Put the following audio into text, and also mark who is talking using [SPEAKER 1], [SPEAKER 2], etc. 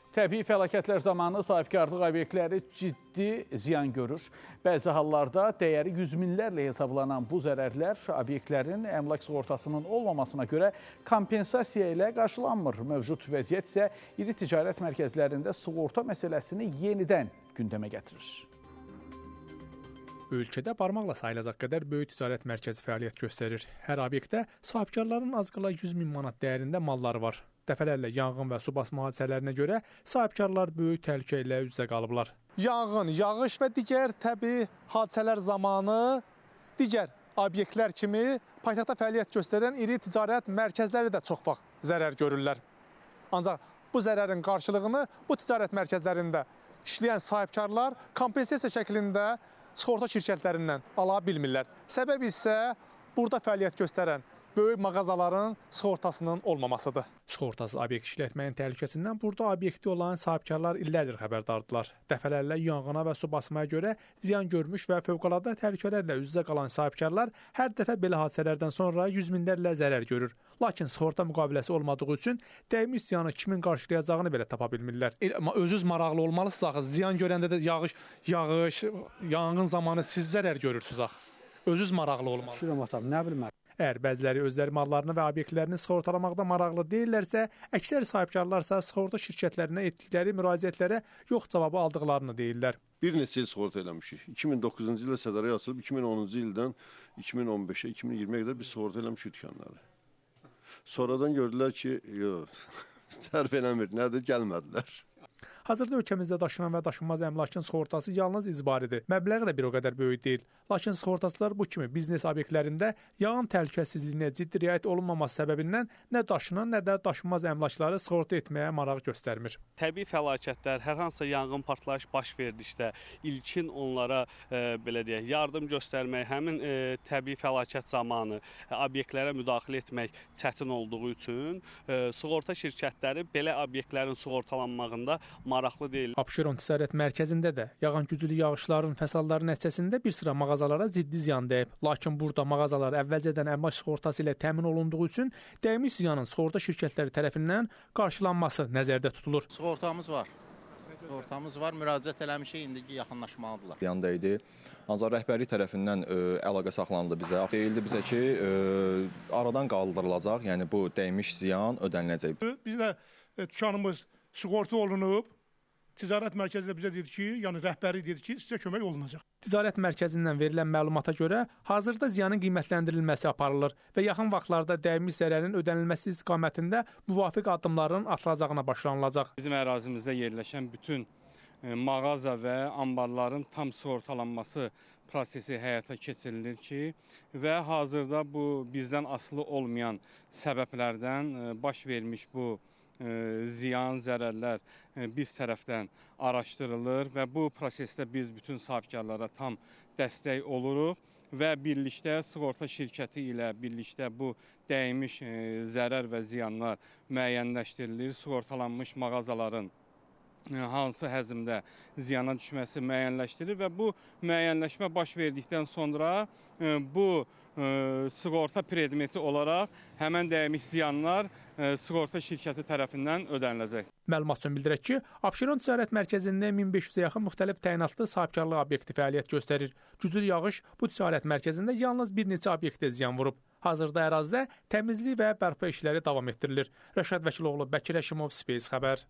[SPEAKER 1] Təbii fəlakətlər zamanı sahibkarlıq obyektləri ciddi ziyan görür. Bəzi hallarda dəyəri yüz minlərlə hesablanan bu zərərlər obyektlərin əmlak sığortasının olmamasına görə kompensasiya ilə qarşılanmır. Mövcud vəziyyət isə iri ticarət mərkəzlərində sığorta məsələsini yenidən gündəmə gətirir.
[SPEAKER 2] Ölkədə barmaqla sayılacaq qədər böyük ticarət mərkəzi fəaliyyət göstərir. Hər obyektdə sahibkarların az qala 100 min manat dəyərində malları var. Dəfələrlə yanğın və su basma hadisələrinə görə sahibkarlar böyük təhlükə ilə üz-üzə qalıblar.
[SPEAKER 3] Yanğın, yağış və digər təbii hadisələr zamanı digər obyektlər kimi paytaxtda fəaliyyət göstərən iri ticarət mərkəzləri də çox vaxt zərər görürlər. Ancaq bu zərərin qarşılığını bu ticarət mərkəzlərində işləyən sahibkarlar kompensasiya şəklində sığorta şirkətlərindən ala bilmirlər. Səbəb isə burada fəaliyyət göstərən böyük mağazaların sığortasının olmamasıdır.
[SPEAKER 2] Sığortasız obyekt işlətməyin təhlükəsindən burada obyekti olan sahibkarlar illərdir xəbərdardılar. Dəfələrlə yanğına və su basmaya görə ziyan görmüş və fövqəladə təhlükələrlə üz-üzə qalan sahibkarlar hər dəfə belə hadisələrdən sonra yüz minlərlə zərər görür. Lakin sığorta müqaviləsi olmadığı üçün dəymiş ziyanı kimin qarşılayacağını belə tapa bilmirlər. Özünüz maraqlı olmalısınız axı. Ziyan görəndə də yağış, yanğın zamanı siz zərər görürsünüz axı. Özünüz maraqlı olmalısınız.
[SPEAKER 4] Şuram atam, nə bilim mən.
[SPEAKER 2] Əgər bəziləri özləri mallarını və obyektlərini sığortalamaqda maraqlı deyirlərsə, əksər sahibkarlarsa sığorta şirkətlərinə etdikləri müraciətlərə yox cavabı aldıqlarını deyirlər.
[SPEAKER 5] Bir neçə il sığorta eləmişik. 2009-cu ildə sədarəyə açılıb, 2010-cu ildən 2015-ə, 2020-ə qədər biz sığorta eləmişik dükanları. Sonradan gördülər ki, yox, sərf eləmir, nədir, gəlmədilər.
[SPEAKER 2] Hazırda ölkəmizdə daşınan və daşınmaz əmlakın sığortası yalnız icbaridir. Məbləği də bir o qədər böyük deyil. Lakin sığortaçılar bu kimi biznes obyektlərində yağın təhlükəsizliyinə ciddi riayət olunmaması səbəbindən nə daşınan, nə də daşınmaz əmlakları sığorta etməyə maraq göstərmir.
[SPEAKER 6] Təbii fəlakətlər, hər hansısa yanğın, partlayış baş verdikdə ilkin onlara belə deyək, yardım göstərmək, həmin təbii fəlakət zamanı obyektlərə müdaxilə etmək çətin olduğu üçün sığorta şirkətləri belə obyektlərin sığortalanmağında maraqlı deyil.
[SPEAKER 2] Abşeron ticarət mərkəzində də yağan güclü yağışların fəsadları nəticəsində bir sıra mağazalara ciddi ziyan dəyib. Lakin burada mağazalar əvvəlcədən əmlak sığortası ilə təmin olunduğu üçün dəymiş ziyanın sığorta şirkətləri tərəfindən qarşılanması nəzərdə tutulur.
[SPEAKER 7] Sığortamız var. Sığortamız var, müraciət eləmişik, indiki yaxınlaşmalıdırlar.
[SPEAKER 8] Yanda idi, ancaq rəhbərlik tərəfindən əlaqə saxlanıldı bizə. Deyildi bizə ki, aradan qaldırılacaq, yəni bu dəymiş ziyan ödəniləcək.
[SPEAKER 9] Bizdə dükanımız sığorta olunub. Ticarət mərkəzi də bizə dedi ki, yəni rəhbəri dedi ki, sizə kömək olunacaq.
[SPEAKER 2] Ticarət mərkəzindən verilən məlumata görə hazırda ziyanın qiymətləndirilməsi aparılır və yaxın vaxtlarda dəymiş zərərin ödənilməsi istiqamətində müvafiq addımların atılacağına başlanılacaq.
[SPEAKER 10] Bizim ərazimizdə yerləşən bütün mağaza və anbarların tam sığortalanması prosesi həyata keçirilir ki, və hazırda bu bizdən asılı olmayan səbəblərdən baş vermiş bu ziyan, zərərlər biz tərəfdən araşdırılır və bu prosesdə biz bütün sahibkarlara tam dəstək oluruq və birlikdə sığorta şirkəti ilə birlikdə bu dəymiş zərər və ziyanlar müəyyənləşdirilir. Sığortalanmış mağazaların hansı həzmdə ziyana düşməsi müəyyənləşdirilir və bu müəyyənləşmə baş verdikdən sonra bu sığorta predmeti olaraq həmən dəymiş ziyanlar sığorta şirkəti tərəfindən ödəniləcək.
[SPEAKER 2] Məlumat üçün bildirək ki, Abşeron ticarət mərkəzində 1500-ə yaxın müxtəlif təyinatlı sahibkarlıq obyekti fəaliyyət göstərir. Güclü yağış bu ticarət mərkəzində yalnız bir neçə obyektə ziyan vurub. Hazırda ərazidə təmizlik və bərpa işləri davam etdirilir. Rəşad Vəkiloğlu, Bəkir Həşimov, Space xəbər.